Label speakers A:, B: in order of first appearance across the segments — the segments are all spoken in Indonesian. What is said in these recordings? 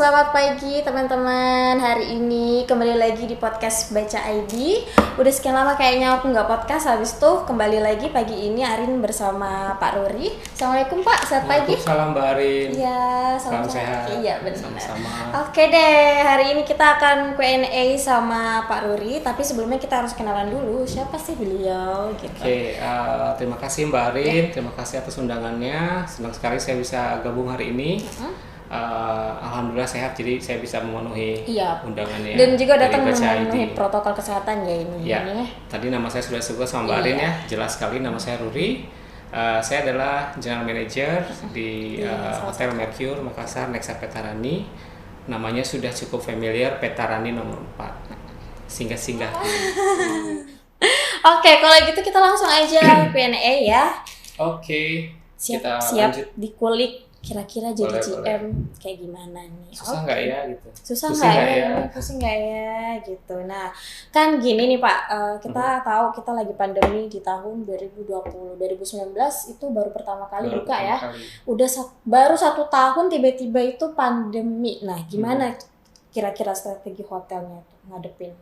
A: selamat pagi teman-teman. Hari ini kembali lagi di podcast Baca ID. Udah sekian lama kayaknya aku nggak podcast, habis itu kembali lagi pagi ini Arin bersama Pak Ruri. Assalamualaikum Pak, selamat pagi.
B: Waalaikumsalam Mbak Arin.
A: Iya,
B: salam sehat.
A: Iya benar.
B: Sama-sama.
A: Oke deh, hari ini kita akan Q&A sama Pak Ruri. Tapi sebelumnya kita harus kenalan dulu. Siapa sih beliau? Gitu.
B: Oke, terima kasih Mbak Arin. Terima kasih atas undangannya. Senang sekali saya bisa gabung hari ini. Alhamdulillah sehat, jadi saya bisa memenuhi undangannya.
A: Dan juga datang
B: dari Baca
A: memenuhi
B: ID.
A: protokol kesehatan ya ini.
B: Ya, tadi nama saya sudah disebut sama Mbak Arin ya. Jelas sekali nama saya Ruri. Saya adalah General Manager di Hotel Mercure Makassar Nexa Petarani. Namanya sudah cukup familiar, Petarani nomor 4. Singgah-singgah.
A: Oke, kalau gitu kita langsung aja Q&A ya.
B: Oke.
A: Siap
B: lanjut.
A: dikulik kira-kira jadi
B: Boleh.
A: GM kayak gimana nih?
B: Susah nggak ya gitu?
A: Susah
B: Pusing
A: nggak
B: nggak
A: ya? Pusing nggak ya gitu. Nah, kan gini nih Pak, kita tahu kita lagi pandemi di tahun 2020, 2019 itu baru pertama kali buka ya. Udah baru 1 tahun tiba-tiba itu pandemi. Nah, gimana kira-kira strategi hotelnya tuh ngadepin?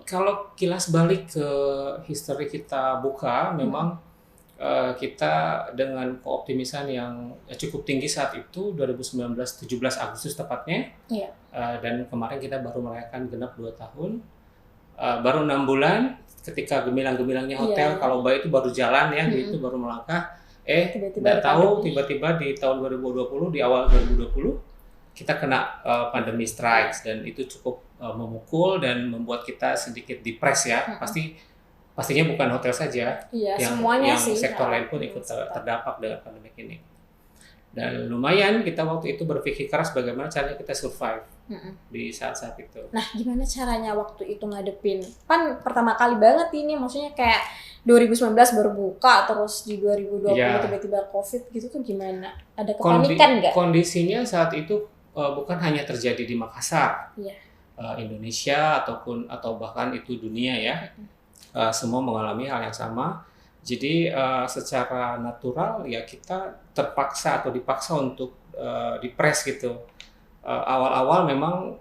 B: Kalau kilas balik ke history kita buka, memang kita dengan keoptimisan yang cukup tinggi saat itu 2019 17 Agustus tepatnya. Dan kemarin kita baru merayakan genap 2 tahun. Baru 6 bulan ketika gemilang-gemilangnya hotel kalau baik itu baru jalan ya gitu, baru melangkah. Tidak tahu tiba-tiba di tahun 2020, di awal 2020 kita kena pandemi strikes, dan itu cukup memukul dan membuat kita sedikit depres ya. Pastinya bukan hotel saja, yang sektor lain pun ikut terdampak dengan pandemi ini. Dan lumayan kita waktu itu berpikir keras bagaimana caranya kita survive di saat-saat itu.
A: Nah, gimana caranya waktu itu ngadepin? Kan pertama kali banget ini, maksudnya kayak 2019 baru buka, terus di 2020 tiba-tiba COVID gitu tuh gimana? Ada kepanikan nggak?
B: Kondisinya saat itu bukan hanya terjadi di Makassar, Indonesia atau bahkan itu dunia ya. Semua mengalami hal yang sama. Jadi secara natural ya kita terpaksa atau dipaksa untuk dipres gitu. Awal-awal memang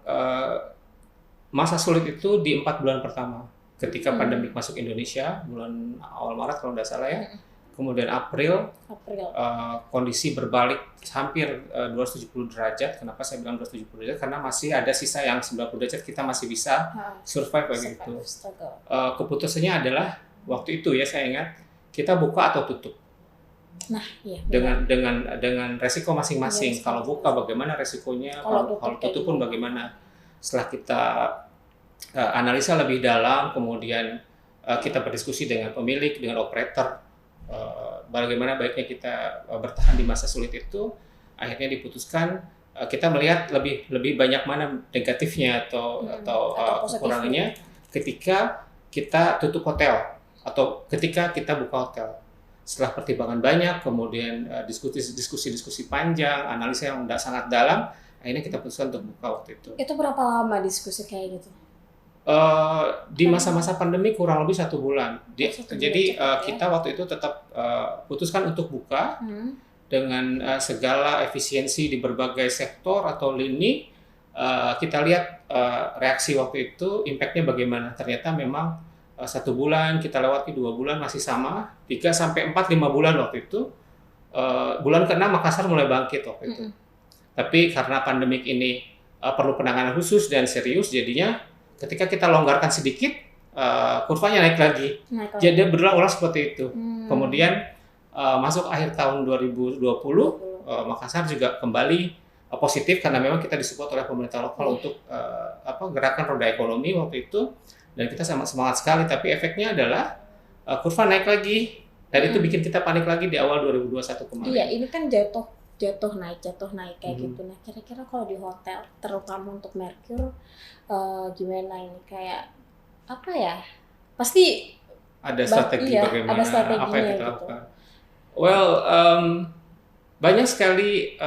B: masa sulit itu di 4 bulan pertama ketika pandemi masuk Indonesia, bulan awal Maret kalau tidak salah ya. Kemudian April. Kondisi berbalik hampir 270 derajat. Kenapa saya bilang 270 derajat? Karena masih ada sisa yang 90 derajat kita masih bisa survive begitu. Keputusannya adalah waktu itu ya, saya ingat, kita buka atau tutup.
A: Nah,
B: dengan resiko masing-masing. Kalau buka bagaimana resikonya, kalau tutup pun bagaimana. Setelah kita analisa lebih dalam, kemudian kita berdiskusi dengan pemilik, dengan operator, bagaimana baiknya kita bertahan di masa sulit itu. Akhirnya diputuskan kita melihat lebih banyak mana negatifnya atau kekurangannya ketika kita tutup hotel atau ketika kita buka hotel. Setelah pertimbangan banyak, kemudian diskusi panjang, analisa yang sangat dalam, akhirnya kita putuskan untuk buka waktu itu.
A: Itu berapa lama diskusi kayak gitu?
B: Di masa-masa pandemi kurang lebih 1 bulan. Jadi kita waktu itu tetap putuskan untuk buka dengan segala efisiensi di berbagai sektor atau lini. Kita lihat reaksi waktu itu, impact-nya bagaimana. Ternyata memang 1 bulan, kita lewati 2 bulan masih sama, 3 sampai 4, 5 bulan waktu itu. Bulan ke-6 Makassar mulai bangkit waktu itu. Tapi karena pandemik ini perlu penanganan khusus dan serius, jadinya ketika kita longgarkan sedikit, kurvanya naik lagi. Jadi berulang-ulang seperti itu. Kemudian masuk akhir tahun 2020, Makassar juga kembali positif karena memang kita disupport oleh pemerintah lokal untuk gerakan roda ekonomi waktu itu. Dan kita sangat semangat sekali, tapi efeknya adalah kurva naik lagi. Dan itu bikin kita panik lagi di awal 2021 kemarin.
A: Iya, ini kan jatuh naik kayak gitu. Nah, kira-kira kalau di hotel, terutama untuk Mercure, gimana ini, kayak apa ya? Pasti
B: ada strategi bagaimana,
A: ada strateginya,
B: apa yang kita
A: gitu.
B: lakukan. Banyak sekali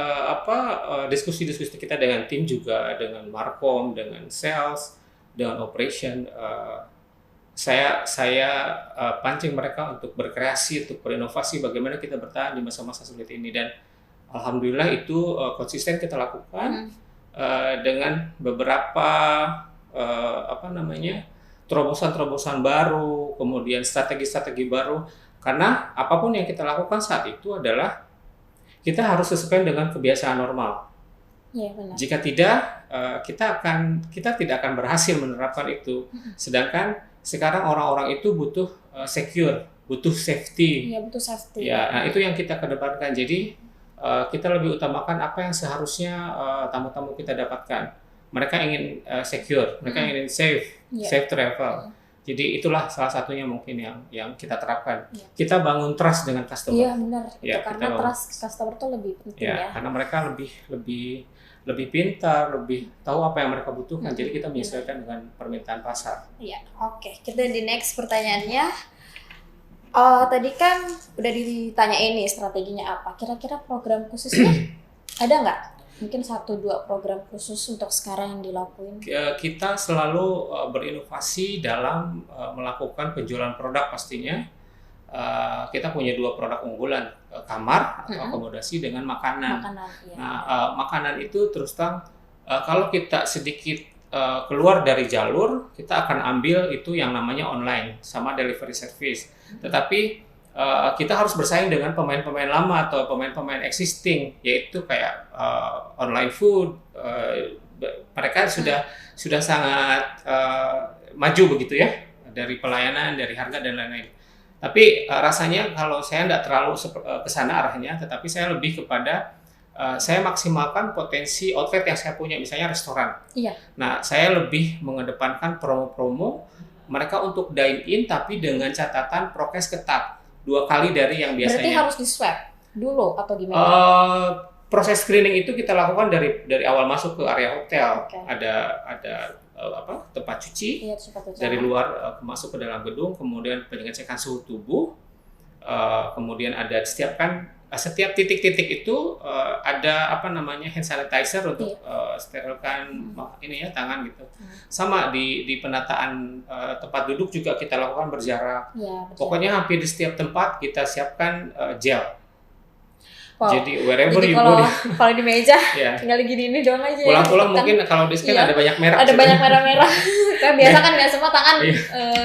B: diskusi-diskusi kita dengan tim juga, dengan Markom, dengan sales, dengan operation. Saya pancing mereka untuk berkreasi, untuk berinovasi bagaimana kita bertahan di masa-masa sulit ini, dan alhamdulillah itu konsisten kita lakukan. dengan beberapa terobosan-terobosan baru, kemudian strategi-strategi baru. Karena apapun yang kita lakukan saat itu adalah kita harus sesuai dengan kebiasaan normal.
A: Ya, benar.
B: Jika tidak, kita tidak akan berhasil menerapkan itu. Sedangkan sekarang orang-orang itu butuh secure, butuh safety.
A: Iya, butuh safety.
B: Ya, nah itu yang kita kedepankan. Jadi kita lebih utamakan apa yang seharusnya tamu-tamu kita dapatkan. Mereka ingin secure, mereka ingin safe travel. Jadi itulah salah satunya mungkin yang kita terapkan. Kita bangun trust dengan customer.
A: Iya, benar. Karena trust customer itu lebih penting ya.
B: Karena mereka lebih pintar, lebih tahu apa yang mereka butuhkan. Jadi kita menyesuaikan dengan permintaan pasar.
A: Iya, oke. Kita di next pertanyaannya. Tadi kan udah ditanyain nih strateginya apa. Kira-kira program khususnya ada nggak? Mungkin 1-2 program khusus untuk sekarang yang dilakuin?
B: Kita selalu berinovasi dalam melakukan penjualan produk pastinya. Kita punya 2 produk unggulan, kamar atau akomodasi dengan makanan.
A: Iya.
B: Nah, makanan itu terus terang kalau kita sedikit keluar dari jalur, kita akan ambil itu yang namanya online sama delivery service. Tetapi kita harus bersaing dengan pemain-pemain lama atau pemain-pemain existing, yaitu kayak online food. Mereka sudah sangat maju begitu ya, dari pelayanan, dari harga dan lain-lain. Tapi rasanya kalau saya tidak terlalu ke sana arahnya, tetapi saya lebih kepada saya maksimalkan potensi outlet yang saya punya, misalnya restoran.
A: Iya.
B: Nah, saya lebih mengedepankan promo-promo mereka untuk dine in, tapi dengan catatan prokes ketat 2 kali dari yang biasanya.
A: Berarti harus di swab dulu atau gimana?
B: Proses screening itu kita lakukan dari awal masuk ke area hotel.
A: Okay.
B: Ada tempat cuci.
A: Iya, tempat cuci.
B: Dari luar masuk ke dalam gedung, kemudian pengecekan suhu tubuh. Kemudian ada setiap titik-titik itu ada hand sanitizer untuk sterilkan tangan gitu. Sama di penataan tempat duduk juga kita lakukan berjarak.
A: Ya,
B: pokoknya hampir di setiap tempat kita siapkan gel.
A: Wow.
B: Jadi wherever you
A: go. Kalau di meja
B: yeah.
A: tinggal gini doang aja.
B: Pulang-pulang mungkin kalau di sini ada banyak merah.
A: Ada banyak merah-merah. Kan biasa kan nggak semua tangan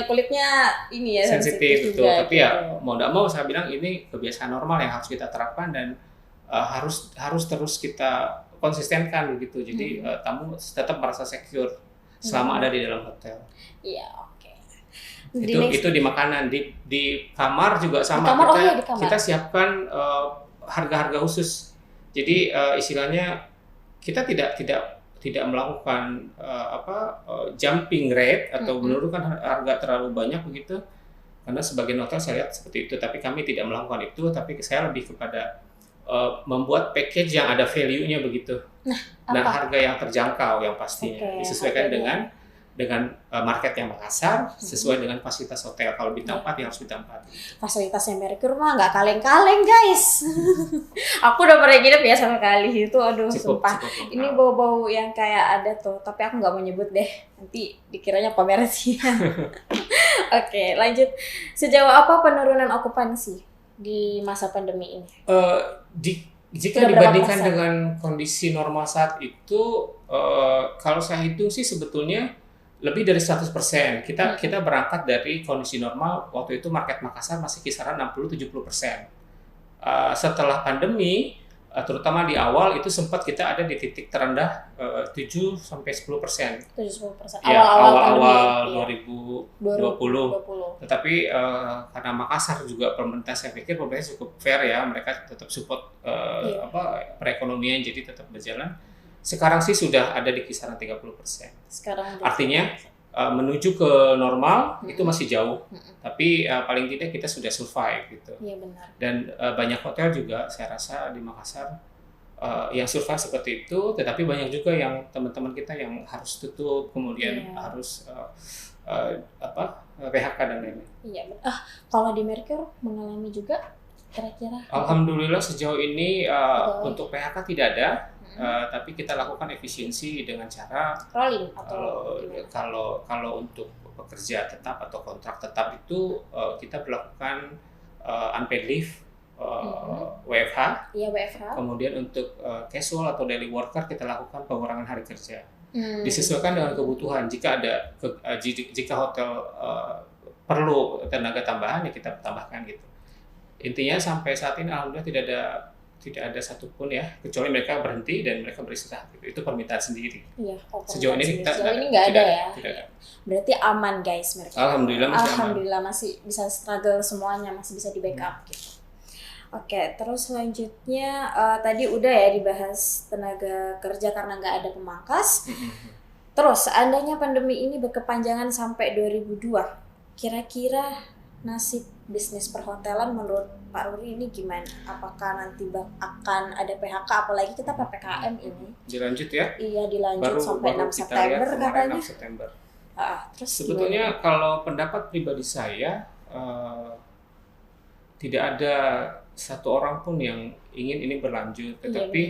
A: kulitnya ini ya
B: sensitif juga. Tapi ya mau nggak mau saya bilang ini kebiasaan normal yang harus kita terapkan dan harus terus kita konsistenkan begitu. Jadi tamu tetap merasa secure selama ada di dalam hotel.
A: Iya, oke.
B: Itu di makanan, di kamar juga sama.
A: Di kamar.
B: Kita siapkan harga-harga khusus. Jadi istilahnya kita tidak melakukan jumping rate atau menurunkan harga terlalu banyak begitu. Karena sebagian hotel saya lihat seperti itu, tapi kami tidak melakukan itu, tapi saya lebih kepada membuat package yang ada value-nya begitu. Nah, harga yang terjangkau yang pastinya disesuaikan dengan market yang Makassar, sesuai dengan fasilitas hotel. Kalau bintang 4 ya harus bintang 4.
A: Fasilitasnya Mercure mah nggak kaleng-kaleng guys. Aku udah pernah nginep ya sama kali itu, aduh sumpah. Ini bau-bau yang kayak ada tuh, tapi aku nggak mau nyebut deh. Nanti dikiranya pamer sih. Oke, lanjut. Sejauh apa penurunan okupansi di masa pandemi ini?
B: Jika dibandingkan dengan kondisi normal saat itu, kalau saya hitung sih sebetulnya lebih dari 100%. Kita berangkat dari kondisi normal waktu itu market Makassar masih kisaran 60-70%. Setelah pandemi, terutama di awal itu sempat kita ada di titik terendah 7-10%.
A: 7-10%.
B: Ya, awal 2020. Tetapi karena Makassar juga pemerintah, saya pikir pemerintah cukup fair ya, mereka tetap support perekonomian, jadi tetap berjalan. Sekarang sih sudah ada di kisaran 30%. Artinya menuju ke normal itu masih jauh, tapi paling tidak kita sudah survive gitu.
A: Iya, benar.
B: Dan banyak hotel juga saya rasa di Makassar yang survive seperti itu, tetapi banyak juga yang teman-teman kita yang harus tutup, kemudian harus PHK dan lain-lain.
A: Iya, kalau di Mercure mengalami juga kira-kira?
B: Alhamdulillah sejauh ini untuk PHK tidak ada. Tapi kita lakukan efisiensi dengan cara
A: rolling atau
B: kalau untuk pekerja tetap atau kontrak tetap itu kita berlakukan unpaid leave WFH.
A: Iya, WFH.
B: Kemudian untuk casual atau daily worker kita lakukan pengurangan hari kerja. Disesuaikan dengan kebutuhan. Jika jika hotel perlu tenaga tambahan ya kita tambahkan gitu. Intinya sampai saat ini alhamdulillah tidak ada satupun ya, kecuali mereka berhenti dan mereka beristirahat gitu. Itu permintaan sendiri.
A: Iya,
B: sejauh ini
A: nggak ada ya.
B: Tidak ada.
A: Berarti aman guys mereka.
B: Alhamdulillah
A: masih bisa struggle semuanya, masih bisa di backup gitu. Oke, terus selanjutnya tadi udah ya dibahas tenaga kerja karena nggak ada pemangkas. Terus seandainya pandemi ini berkepanjangan sampai 2002, kira-kira nasib bisnis perhotelan menurut Pak Ruri ini gimana? Apakah nanti akan ada PHK, apalagi kita PPKM ini?
B: Dilanjut ya?
A: Iya, dilanjut sampai 6 September katanya.
B: 6 September.
A: Terus
B: sebetulnya gimana? Kalau pendapat pribadi saya, tidak ada satu orang pun yang ingin ini berlanjut. Tetapi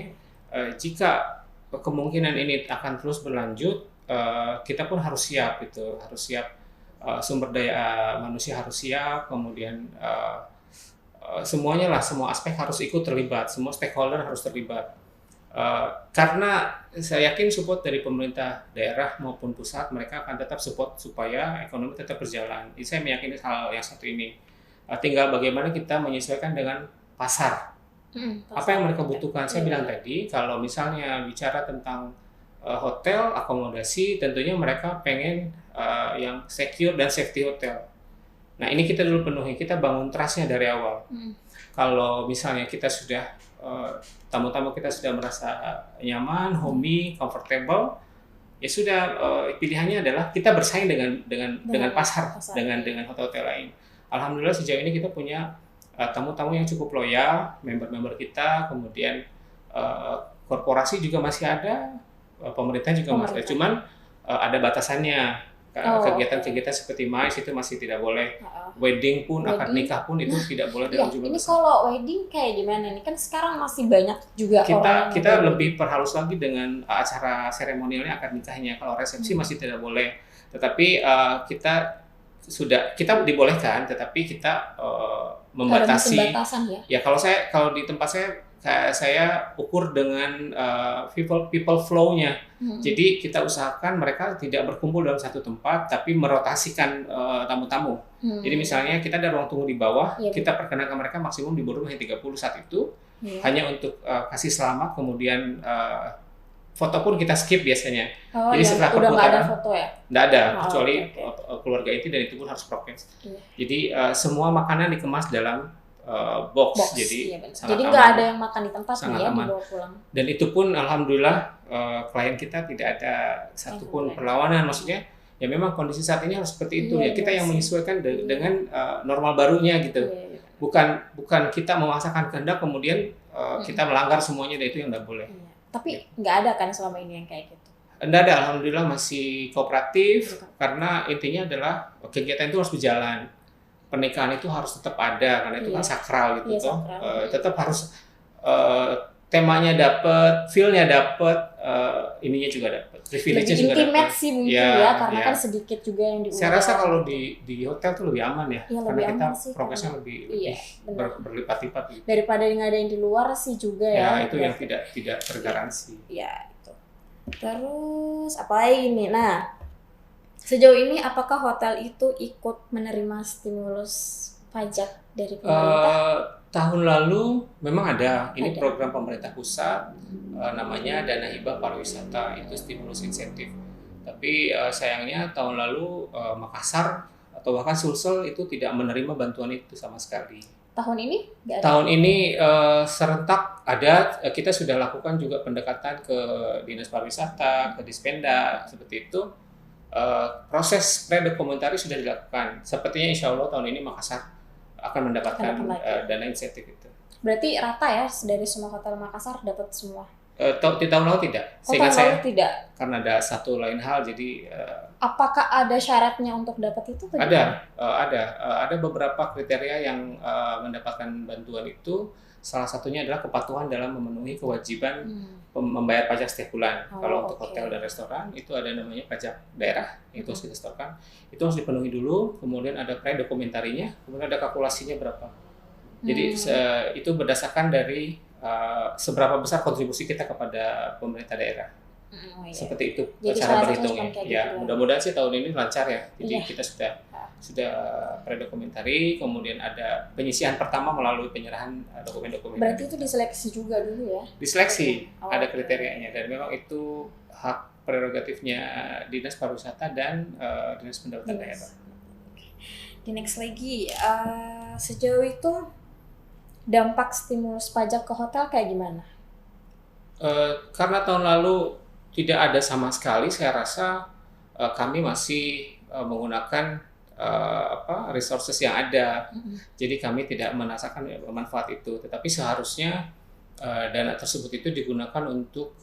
B: jika kemungkinan ini akan terus berlanjut, kita pun harus siap gitu, harus siap. Sumber daya manusia harus siap, kemudian semuanya lah, semua aspek harus ikut terlibat, semua stakeholder harus terlibat. Karena saya yakin support dari pemerintah daerah maupun pusat, mereka akan tetap support supaya ekonomi tetap berjalan. Saya meyakini hal yang satu ini. Tinggal bagaimana kita menyesuaikan dengan pasar. Apa yang mereka butuhkan. Saya bilang tadi, kalau misalnya bicara tentang hotel, akomodasi, tentunya mereka pengen yang secure dan safety hotel. Nah ini kita dulu penuhi, kita bangun trust-nya dari awal. Kalau misalnya kita sudah, tamu-tamu kita sudah merasa nyaman, homey, comfortable, ya sudah pilihannya adalah kita bersaing dengan pasar, dengan hotel-hotel lain. Alhamdulillah sejauh ini kita punya tamu-tamu yang cukup loyal, member-member kita, kemudian korporasi juga masih ada, pemerintah juga masih ada, cuman ada batasannya. Kegiatan-kegiatan seperti MICE itu masih tidak boleh. Wedding pun, akad nikah pun itu tidak boleh dalam jumlah besar.
A: Ini kalau wedding kayak gimana nih? Kan sekarang masih banyak juga orang
B: kita lebih perhalus lagi dengan acara seremonialnya, akad nikahnya. Kalau resepsi masih tidak boleh. Tetapi kita dibolehkan, tetapi kita membatasi.
A: Ada batasan ya?
B: Ya kalau di tempat saya ukur dengan people flow-nya. Jadi kita usahakan mereka tidak berkumpul dalam satu tempat, tapi merotasikan tamu-tamu. Jadi misalnya kita ada ruang tunggu di bawah, kita perkenalkan mereka maksimum di ballroom hanya 30 saat itu, hanya untuk kasih selamat, kemudian foto pun kita skip biasanya. Jadi setelah
A: udah nggak ada foto ya?
B: Nggak ada, kecuali keluarga inti, dan itu pun harus prokes. Jadi semua makanan dikemas dalam box. Jadi
A: nggak ada yang makan di tempat ya, dibawa pulang. Dan
B: itu pun alhamdulillah klien kita tidak ada satupun perlawanan. Maksudnya ya memang kondisi saat ini harus seperti itu ya. Kita yang menyesuaikan dengan normal barunya gitu. Bukan kita memaksakan kehendak kemudian kita melanggar semuanya, dan itu yang nggak boleh.
A: Tapi nggak ada kan selama ini yang kayak gitu?
B: Nggak ada, alhamdulillah masih kooperatif. Karena intinya adalah kegiatan itu harus berjalan. Pernikahan itu harus tetap ada karena itu kan sakral gitu toh. Tetap harus temanya dapat, feel-nya dapat, ininya juga dapat, privilege-nya juga dapat.
A: Intimate sih mungkin ya, karena kan sedikit juga yang diundang.
B: Saya rasa kalau di hotel tuh lebih aman ya, karena kita progresnya lebih berlipat-lipat gitu.
A: Daripada ngadain di luar sih juga ya.
B: Ya itu yang tidak tergaransi.
A: Ya itu. Terus apa lagi nih? Nah, sejauh ini apakah hotel itu ikut menerima stimulus pajak dari pemerintah?
B: Tahun lalu memang ada. Ini program pemerintah pusat, namanya Dana Hibah Pariwisata, itu stimulus insentif. Tapi sayangnya tahun lalu Makassar atau bahkan Sulsel itu tidak menerima bantuan itu sama sekali.
A: Tahun ini?
B: Tahun ini serentak ada. Kita sudah lakukan juga pendekatan ke Dinas Pariwisata, ke Dispenda, seperti itu. Proses pre-dokumentari sudah dilakukan. Sepertinya insya Allah tahun ini Makassar akan mendapatkan dana insentif itu.
A: Berarti rata ya dari semua hotel Makassar dapat semua?
B: Di tahun lalu tidak.
A: Tahun lalu tidak?
B: Karena ada satu lain hal, jadi...
A: Apakah ada syaratnya untuk dapat itu?
B: Ada beberapa kriteria yang mendapatkan bantuan itu. Salah satunya adalah kepatuhan dalam memenuhi kewajiban membayar pajak setiap bulan. Kalau untuk hotel dan restoran itu ada namanya pajak daerah, itu harus disetorkan. Itu harus dipenuhi dulu, kemudian ada pre-dokumentarinya, kemudian ada kalkulasinya berapa. Jadi itu berdasarkan dari seberapa besar kontribusi kita kepada pemerintah daerah.
A: Iya.
B: Seperti itu
A: Jadi
B: cara berhitungnya. Ya,
A: gitu.
B: Mudah-mudahan sih tahun ini lancar ya. Jadi
A: Iya.
B: kita sudah predokumentari, kemudian ada penyisihan pertama melalui penyerahan dokumen-dokumen.
A: Berarti itu diseleksi juga dulu ya?
B: Diseleksi, ada kriterianya, dan memang itu hak prerogatifnya Dinas Pariwisata dan Dinas Pendapatan Daerah.
A: Di next lagi, sejauh itu dampak stimulus pajak ke hotel kayak gimana?
B: Karena tahun lalu tidak ada sama sekali, saya rasa kami masih menggunakan resources yang ada. Jadi kami tidak merasakan manfaat itu, tetapi seharusnya dana tersebut itu digunakan untuk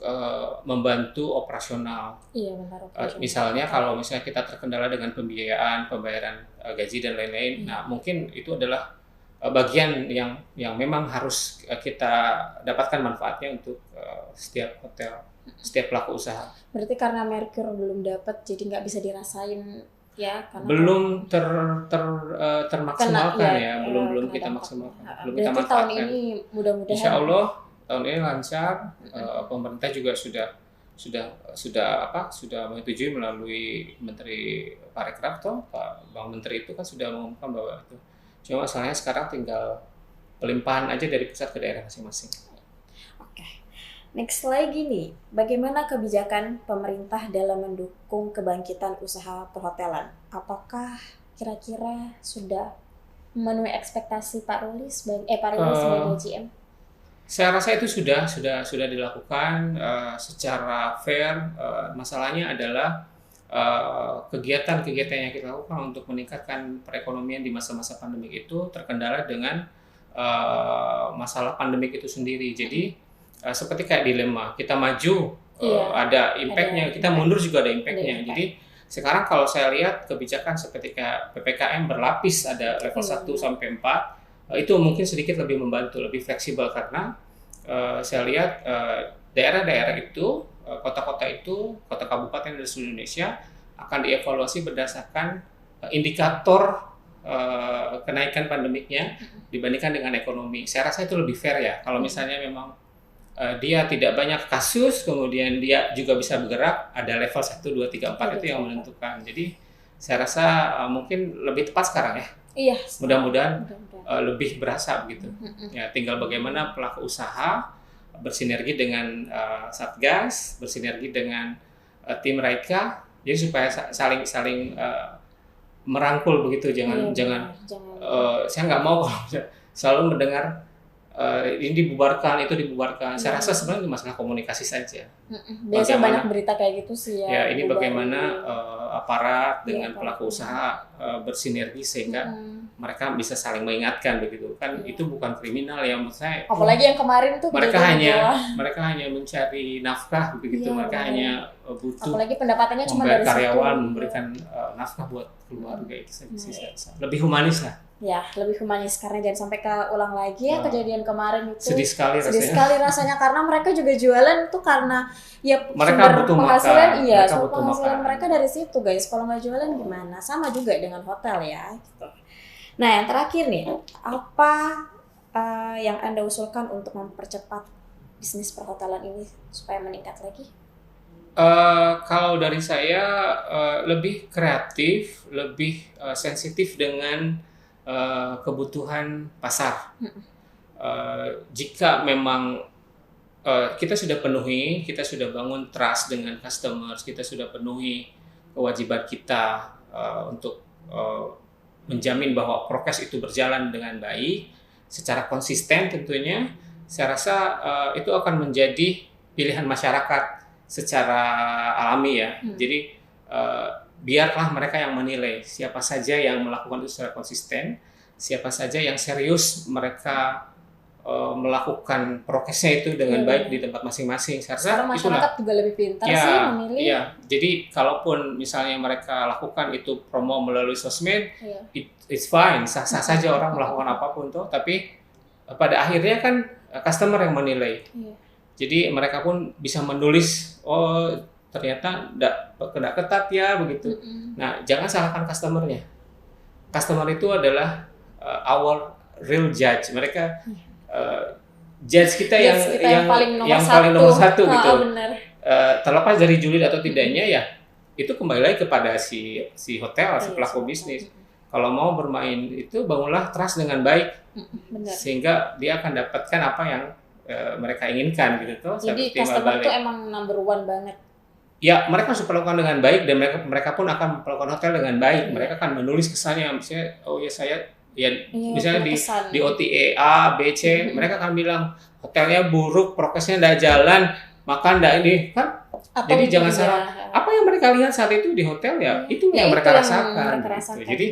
B: membantu operasional.
A: Iya, benar.
B: Misalnya kalau misalnya kita terkendala dengan pembayaran gaji dan lain-lain, nah mungkin itu adalah bagian yang memang harus kita dapatkan manfaatnya untuk setiap hotel, setiap pelaku usaha.
A: Berarti karena Merkur belum dapat, jadi nggak bisa dirasain ya? Karena
B: belum termaksimalkan ya, belum kita maksimalkan, belum kita manfaatkan.
A: Tahun ini mudah-mudahan.
B: Insya Allah tahun ini lancar. Pemerintah juga sudah menyetujui melalui Menteri Parekraf, Pak Bang Menteri itu kan sudah mengumumkan bahwa itu. Cuma masalahnya sekarang tinggal pelimpahan aja dari pusat ke daerah masing-masing.
A: Oke. Next lagi nih, bagaimana kebijakan pemerintah dalam mendukung kebangkitan usaha perhotelan? Apakah kira-kira sudah memenuhi ekspektasi Pak Rulis sebagai GM?
B: Saya rasa itu sudah dilakukan secara fair. Masalahnya adalah kegiatan-kegiatan yang kita lakukan untuk meningkatkan perekonomian di masa-masa pandemik itu terkendala dengan masalah pandemik itu sendiri. Jadi seperti kayak dilema, kita maju ada impact-nya, kita mundur juga ada impact-nya. Jadi sekarang kalau saya lihat kebijakan seperti kayak PPKM berlapis, ada level 1 sampai 4, itu mungkin sedikit lebih membantu, lebih fleksibel, karena saya lihat daerah-daerah itu, kota-kota itu, kota kabupaten di seluruh Indonesia akan dievaluasi berdasarkan indikator kenaikan pandemiknya dibandingkan dengan ekonomi. Saya rasa itu lebih fair ya. Kalau misalnya memang dia tidak banyak kasus, kemudian dia juga bisa bergerak, ada level 1, 2, 3, 4 itu yang menentukan. Jadi saya rasa mungkin lebih tepat sekarang ya.
A: Iya.
B: Mudah-mudahan lebih berasa begitu. Ya, tinggal bagaimana pelaku usaha bersinergi dengan Satgas, bersinergi dengan tim Raika, jadi supaya saling merangkul begitu. Jangan saya nggak mau kalau selalu mendengar ini dibubarkan, itu dibubarkan. Saya rasa sebenarnya itu masalah komunikasi saja.
A: Biasanya banyak berita kayak gitu sih ya.
B: Ya, ini bagaimana aparat dengan pelaku usaha bersinergi sehingga mereka bisa saling mengingatkan begitu. Kan itu bukan kriminal ya, menurut saya.
A: Apalagi yang kemarin tuh
B: mereka hanya mencari nafkah begitu. Mereka hanya butuh.
A: Apalagi pendapatannya cuma dari
B: karyawan, memberikan nafkah buat keluarga, itu saya rasa. Lebih humanis lah.
A: Ya, lebih humanis, karena jangan sampai keulang lagi ya kejadian kemarin itu.
B: Sedih sekali
A: rasanya karena mereka juga jualan tuh karena ya
B: mereka
A: sumber penghasilan
B: makan.
A: Iya, sumber penghasilan mereka dari situ, guys. Kalau nggak jualan gimana? Sama juga dengan hotel ya gitu. Nah, yang terakhir nih, apa yang Anda usulkan untuk mempercepat bisnis perhotelan ini supaya meningkat lagi?
B: Kalau dari saya lebih kreatif, lebih sensitif dengan kebutuhan pasar. Jika memang kita sudah penuhi, kita sudah bangun trust dengan customers, kita sudah penuhi kewajiban kita untuk menjamin bahwa prokes itu berjalan dengan baik, secara konsisten tentunya, saya rasa itu akan menjadi pilihan masyarakat secara alami ya. Jadi biarlah mereka yang menilai siapa saja yang melakukan itu secara konsisten, siapa saja yang serius mereka melakukan prokesnya itu dengan baik di tempat masing-masing. Saya rasa
A: masyarakat juga lebih pintar sih memilih.
B: Iya, jadi kalaupun misalnya mereka lakukan itu promo melalui sosmed, it's fine, sah-sah saja orang melakukan apapun tuh, tapi pada akhirnya kan customer yang menilai. Jadi mereka pun bisa menulis, oh ternyata tidak ketat ya begitu. Nah, jangan salahkan customernya. Customer itu adalah our real judge. Mereka judge kita yang
A: paling
B: nomor satu gitu.
A: Bener.
B: Terlepas dari julid atau tidaknya ya itu kembali lagi kepada si hotel, si pelaku bisnis. Kalau mau bermain itu bangunlah trust dengan baik.
A: Bener.
B: Sehingga dia akan dapatkan apa yang mereka inginkan gitu tuh.
A: Jadi customer tuh emang number one banget.
B: Ya, mereka harus melakukan dengan baik dan mereka pun akan melakukan hotel dengan baik. Mereka akan menulis kesannya, misalnya, oh ya saya, misalnya di OTA A, B, C, mereka akan bilang hotelnya buruk, prokesnya tidak jalan, makan tidak ini kan. Jadi jangan salah. Apa yang mereka lihat saat itu di hotel itu yang mereka rasakan. Gitu. Jadi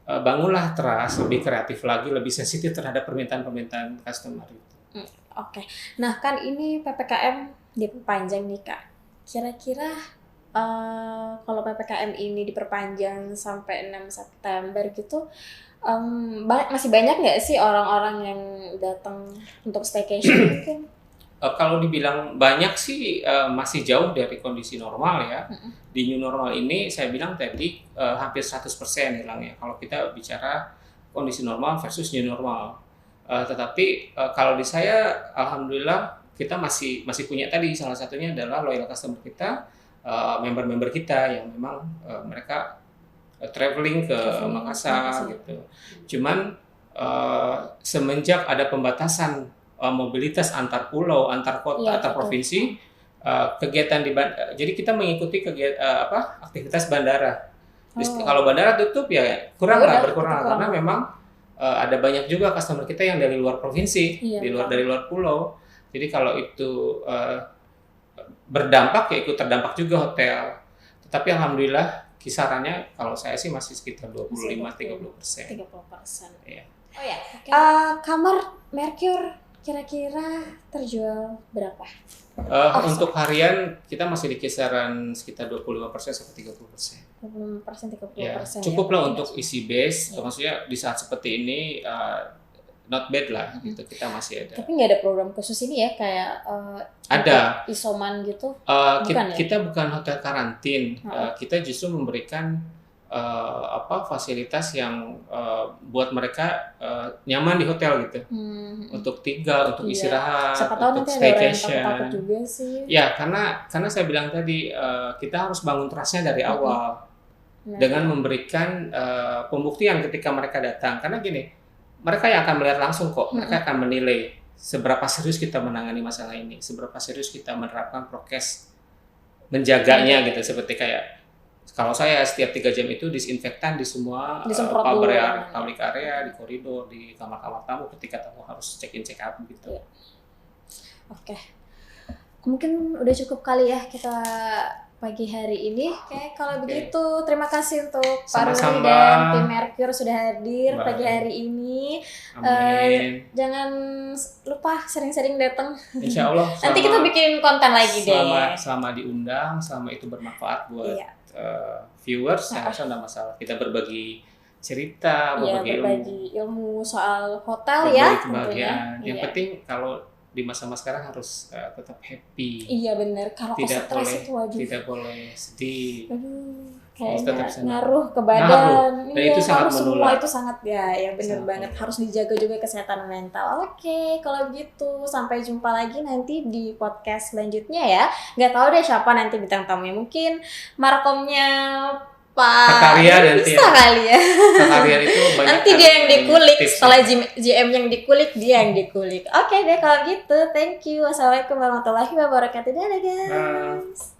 B: bangunlah trust, lebih kreatif lagi, lebih sensitif terhadap permintaan customer itu.
A: Oke. Nah kan ini PPKM diperpanjang nih Kak. Kira-kira kalau PPKM ini diperpanjang sampai 6 September gitu, masih banyak nggak sih orang-orang yang datang untuk staycation mungkin?
B: Kalau dibilang banyak sih masih jauh dari kondisi normal ya. Di new normal ini saya bilang tadi hampir 100% hilangnya. Kalau kita bicara kondisi normal versus new normal. Tetapi kalau di saya alhamdulillah kita masih punya tadi salah satunya adalah loyal customer kita, member-member kita yang memang mereka traveling ke Makassar gitu. Cuman semenjak ada pembatasan mobilitas antar pulau, antar kota, antar provinsi, kegiatan jadi kita mengikuti aktivitas bandara. Kalau bandara tutup ya berkurang karena memang ada banyak juga customer kita yang dari luar provinsi, dari luar pulau. Jadi kalau itu berdampak ya ikut terdampak juga hotel. Tetapi alhamdulillah kisarannya kalau saya sih masih sekitar 25-30%.
A: 30%.
B: Iya.
A: Oh ya. Okay. Kamar Mercure kira-kira terjual berapa?
B: Untuk harian kita masih di kisaran sekitar 25% sampai 30%.
A: 25%, 30%.
B: Ya, cukup lah untuk isi base. Maksudnya di saat seperti ini not bad lah gitu, kita masih ada.
A: Tapi nggak ada program khusus ini ya kayak
B: ada
A: isoman gitu?
B: Kita bukan hotel karantin, kita justru memberikan fasilitas yang buat mereka nyaman di hotel gitu, untuk tinggal, untuk istirahat, untuk staycation.
A: Takut juga sih.
B: Ya karena saya bilang tadi kita harus bangun trustnya dari awal dengan memberikan pembuktian ketika mereka datang, karena gini. Mereka yang akan melihat langsung kok, mereka akan menilai seberapa serius kita menangani masalah ini, seberapa serius kita menerapkan prokes, menjaganya gitu, seperti kayak kalau saya setiap 3 jam itu disinfektan di semua public area, di koridor, di kamar-kamar tamu ketika tamu harus check in check out gitu.
A: Oke. Mungkin udah cukup kali ya kita pagi hari ini. Oke, kalau begitu terima kasih untuk Pak Ruli dan tim Mercure sudah hadir pagi hari ini. Jangan lupa sering-sering datang.
B: Insya Allah.
A: Nanti kita bikin konten lagi deh.
B: Selama diundang, selama itu bermanfaat buat viewers, saya rasa tidak masalah. Kita berbagi cerita, berbagi
A: ilmu soal hotel
B: kebahagiaan. Yang penting kalau di masa-masa sekarang harus tetap happy.
A: Iya benar. Kalau stres itu wajib.
B: Tidak boleh sedih.
A: Kayaknya ngaruh ke badan.
B: Dan itu sangat
A: Semua
B: menular.
A: itu sangat ya benar banget. Harus dijaga juga kesehatan mental. Oke, kalau gitu sampai jumpa lagi nanti di podcast selanjutnya ya. Nggak tahu deh siapa nanti bintang tamunya. Mungkin markomnya Pak
B: Kakaria
A: bisa kali ya.
B: Kakaria itu banyak.
A: Nanti dia yang dikulik. Setelah GM yang dikulik, dia yang dikulik. Oke deh kalau gitu. Thank you. Wassalamualaikum warahmatullahi wabarakatuh. Dadah guys.